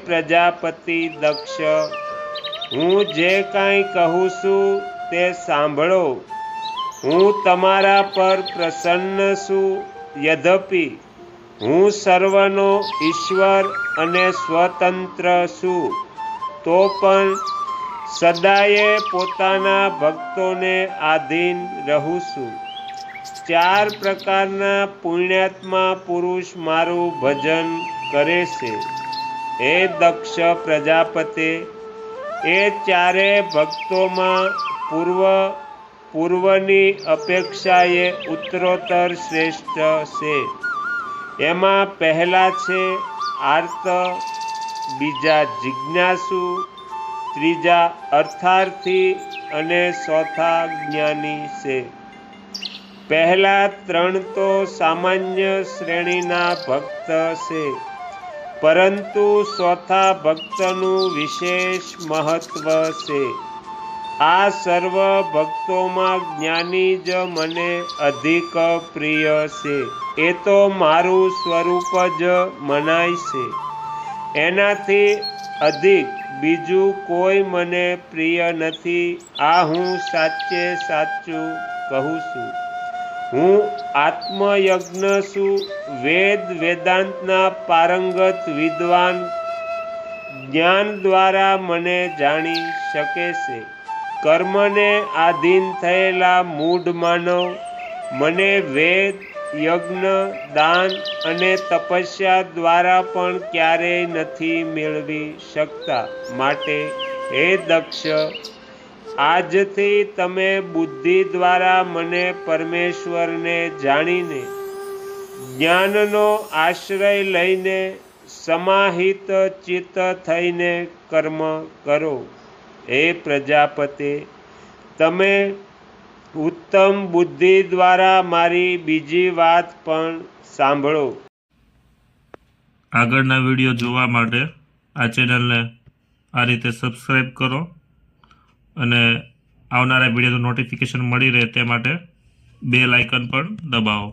પ્રજાપતિ દક્ષ, હું જે કાંઈ કહું છું તે સાંભળો. હું તમારા પર પ્રસન્ન છું. યદ્યપિ હું સર્વનો ઈશ્વર અને સ્વતંત્ર છું, તો પણ સદાયે પોતાના ભક્તોને આધીન રહું છું. 4 પ્રકારના પુણ્યાત્મા પુરુષ મારું ભજન કરે છે. હે દક્ષ પ્રજાપતે, એ 4 ભક્તોમાં પૂર્વની અપેક્ષાએ ઉત્તરોત્તર શ્રેષ્ઠ છે. એમાં પહેલા છે આર્ત, બીજા જિજ્ઞાસુ, ત્રીજા અર્થાર્થી અને ચોથા જ્ઞાની છે. પહેલા 3 તો સામાન્ય શ્રેણીના ભક્ત છે, પરંતુ ચોથા ભક્તનું વિશેષ મહત્વ છે. આ સર્વ ભક્તોમાં જ્ઞાની જ મને અધિક પ્રિય છે. એ તો મારું સ્વરૂપ જ મનાય છે. એનાથી અધિક બીજું કોઈ મને પ્રિય નથી. આ હું સાચે સાચું કહું છું. હું આત્મયજ્ઞ છું. વેદાંતના પારંગત વિદ્વાન જ્ઞાન દ્વારા મને જાણી શકે છે. કર્મને આધીન થયેલા મૂઢ માનવ મને વેદ, યજ્ઞ, દાન અને તપસ્યા દ્વારા પણ ક્યારેય નથી મેળવી શકતા. માટે હે દક્ષ, આજથી તમે બુદ્ધિ દ્વારા મને પરમેશ્વરને જાણીને, જ્ઞાનનો આશ્રય લઈને સમાહિત ચિત્ત થઈને કર્મ કરો. હે પ્રજાપતે, તમે ઉત્તમ બુદ્ધિ દ્વારા મારી બીજી વાત પણ સાંભળો. આગળના વિડીયો જોવા માટે આ ચેનલને આ રીતે સબસ્ક્રાઈબ કરો અને આવનારા વિડીયોનું નોટિફિકેશન મળી રહે તે માટે બેલ આઇકન પણ દબાવો.